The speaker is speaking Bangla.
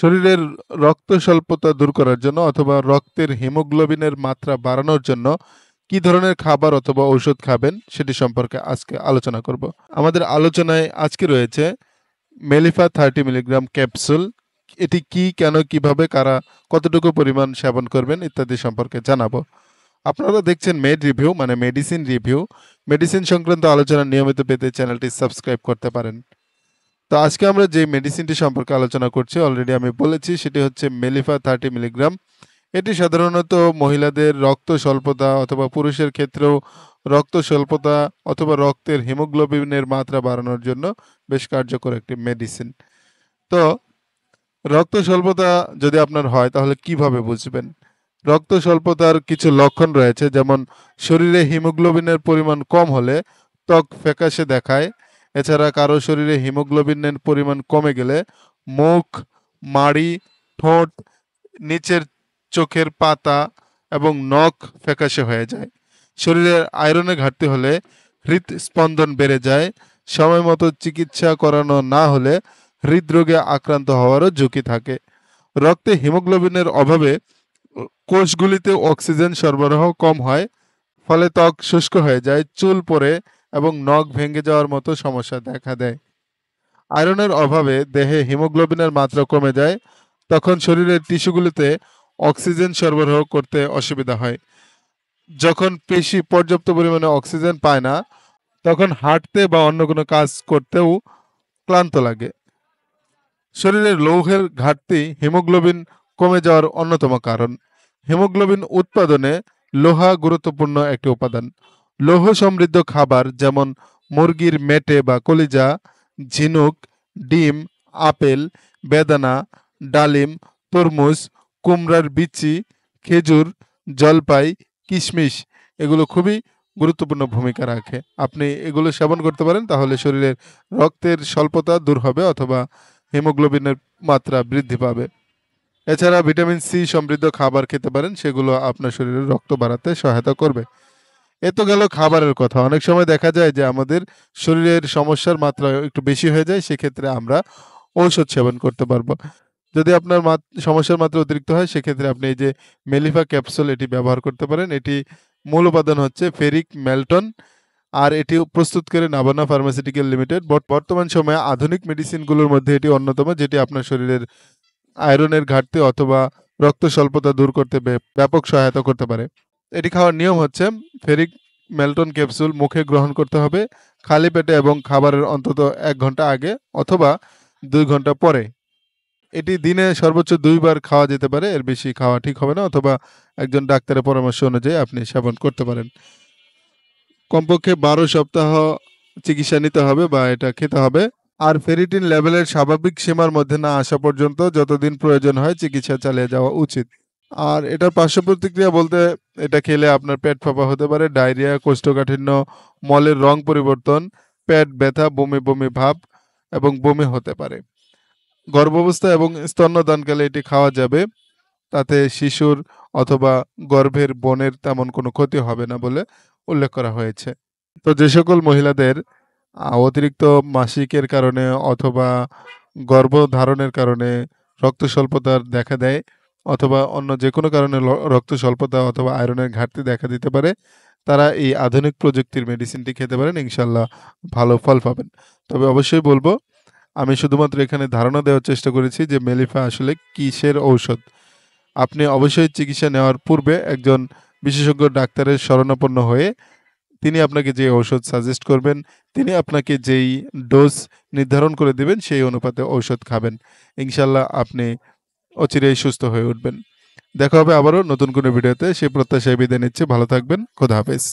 শরীরের রক্ত স্বল্পতা দূর করার জন্য অথবা রক্তের হিমোগ্লোবিনের মাত্রা বাড়ানোর জন্য কি ধরনের খাবার অথবা ঔষধ খাবেন সেটি সম্পর্কে আজকে আলোচনা করব। আমাদের আলোচনায় আজকে রয়েছে মেলিফা 30 মিলিগ্রাম ক্যাপসুল। এটি কি, কেন, কিভাবে, কারা কতটুকু পরিমাণ সেবন করবেন ইত্যাদি সম্পর্কে জানাবো। আপনারা দেখছেন মেড রিভিউ, মানে মেডিসিন রিভিউ। মেডিসিন সংক্রান্ত আলোচনা নিয়মিত পেতে চ্যানেলটি সাবস্ক্রাইব করতে পারেন। তো আজকে আমরা যে মেডিসিনটি সম্পর্কে আলোচনা করছি অলরেডি আমি বলেছি, সেটি হচ্ছে মেলিফা 30 মিলিগ্রাম। এটি সাধারণত মহিলাদের রক্ত স্বল্পতা অথবা পুরুষের ক্ষেত্রেও রক্ত স্বল্পতা অথবা রক্তের হিমোগ্লোবিনের মাত্রা বাড়ানোর জন্য বেশ কার্যকর একটি মেডিসিন। তো রক্ত স্বল্পতা যদি আপনার হয় তাহলে কিভাবে বুঝবেন? রক্ত স্বল্পতার কিছু লক্ষণ রয়েছে, যেমন শরীরে হিমোগ্লোবিনের পরিমাণ কম হলে ত্বক ফ্যাকাশে দেখায়। এছাড়া কারো শরীরে হিমোগ্লোবিনের পরিমাণ কমে গেলে মুখ, মাড়ি, ঠোঁট, নিচের চোখের পাতা এবং নখ ফ্যাকাশে হয়ে যায়। শরীরের আয়রনের ঘাটতি হলে হৃদস্পন্দন বেড়ে যায়। সময় মতো চিকিৎসা করানো না হলে হৃদরোগে আক্রান্ত হওয়ারও ঝুঁকি থাকে। রক্তে হিমোগ্লোবিনের অভাবে কোষগুলিতে অক্সিজেন সরবরাহ কম হয়, ফলে ত্বক শুষ্ক হয়ে যায়, চুল পড়ে এবং নখ ভেঙে যাওয়ার মতো সমস্যা দেখা দেয়। আয়রনের অভাবে দেহে হিমোগ্লোবিনের মাত্রা কমে যায়, তখন শরীরের টিস্যুগুলিতে অক্সিজেন সরবরাহ করতে অসুবিধা হয়। যখন পেশি পর্যাপ্ত পরিমাণে অক্সিজেন পায় না, তখন হাঁটতে বা অন্য কোনো কাজ করতেও ক্লান্ত লাগে। শরীরের লৌহের ঘাটতি হিমোগ্লোবিন কমে যাওয়ার অন্যতম কারণ। হিমোগ্লোবিন উৎপাদনে লোহা গুরুত্বপূর্ণ একটি উপাদান। লৌহ সমৃদ্ধ খাবার যেমন মুরগির মেটে বা কলিজা, ঝিনুক, ডিম, আপেল, বেদানা, ডালিম, তরমুজ, কুমড়ার বিচি, খেজুর, জলপাই, কিশমিশ এগুলো খুবই গুরুত্বপূর্ণ ভূমিকা রাখে। আপনি এগুলো সেবন করতে পারেন, তাহলে শরীরের রক্তের স্বল্পতা দূর হবে অথবা হিমোগ্লোবিনের মাত্রা বৃদ্ধি পাবে। এছাড়া ভিটামিন সি সমৃদ্ধ খাবার খেতে পারেন, সেগুলো আপনার শরীরে রক্ত বাড়াতে সহায়তা করবে। এ তো গেল খাবারের কথা। অনেক সময় দেখা যায় যে আমাদের শরীরের সমস্যার মাত্রা একটু বেশি হয়ে যায়, সেক্ষেত্রে আমরা ঔষধ সেবন করতে পারবো। যদি আপনার সমস্যার মাত্রা অতিরিক্ত হয়, সেক্ষেত্রে আপনি এই যে মেলিফা ক্যাপসুল এটি ব্যবহার করতে পারেন। এটি মূল উপাদান হচ্ছে ফেরিক মেল্টন, আর এটি প্রস্তুত করে নাভানা ফার্মাসিউটিক্যাল লিমিটেড। বর্তমান সময়ে আধুনিক মেডিসিনগুলোর মধ্যে এটি অন্যতম, যেটি আপনার শরীরের আয়রনের ঘাটতি অথবা রক্ত স্বল্পতা দূর করতে ব্যাপক সহায়তা করতে পারে। এটি খাওয়ার নিয়ম হচ্ছে ফেরিক মেল্টন ক্যাপসুল মুখে গ্রহণ করতে হবে খালি পেটে এবং খাবারের অন্তত 1 ঘন্টা আগে অথবা 2 ঘন্টা পরে। এটি দিনে সর্বোচ্চ 2 বার খাওয়া যেতে পারে, এর বেশি খাওয়া ঠিক হবে না, অথবা একজন ডাক্তারের পরামর্শ অনুযায়ী আপনি সেবন করতে পারেন। কমপক্ষে 12 সপ্তাহ চিকিৎসা নিতে হবে বা এটা খেতে হবে। আর ফেরিটিন লেভেলের স্বাভাবিক সীমার মধ্যে না আসা পর্যন্ত যতদিন প্রয়োজন হয় চিকিৎসা চালিয়ে যাওয়া উচিত। আর এটার পার্শ্ব প্রতিক্রিয়া বলতে, এটা খেলে আপনার পেট ফাঁপা হতে পারে, ডায়রিয়া, কোষ্ঠকাঠিন্য, মলের রং পরিবর্তন, পেট ব্যথা, বমি বমি ভাব এবং বমি হতে পারে। গর্ভাবস্থা এবং স্তন্যদানকালে এটি খাওয়া যাবে, তাতে শিশুর অথবা গর্ভের বোনের তেমন কোনো ক্ষতি হবে না বলে উল্লেখ করা হয়েছে। তো যে সকল মহিলাদের অতিরিক্ত মাসিকের কারণে অথবা গর্ভধারণের কারণে রক্ত স্বল্পতার দেখা দেয়, অথবা অন্য যে কোনো কারণে রক্ত স্বল্পতা অথবা আয়রনের ঘাটতি দেখা দিতে পারে, তারা এই আধুনিক প্রযুক্তির মেডিসিনটি খেতে পারেন, ইনশাল্লাহ ভালো ফল পাবেন। তবে অবশ্যই বলবো, আমি শুধুমাত্র এখানে ধারণা দেওয়ার চেষ্টা করেছি যে মেলিফা আসলে কিসের ঔষধ। আপনি অবশ্যই চিকিৎসা নেওয়ার পূর্বে একজন বিশেষজ্ঞ ডাক্তারের শরণাপন্ন হয়ে তিনি আপনাকে যে ঔষধ সাজেস্ট করবেন, তিনি আপনাকে যেই ডোজ নির্ধারণ করে দিবেন, সেই অনুপাতে ঔষধ খাবেন। ইনশাল্লাহ আপনি অচিরেই সুস্থ হয়ে উঠবেন। দেখা হবে আবারও নতুন কোনো ভিডিওতে। সেই প্রত্যাশায় বিদায় নিচ্ছি। ভালো থাকবেন। খোদা হাফেজ।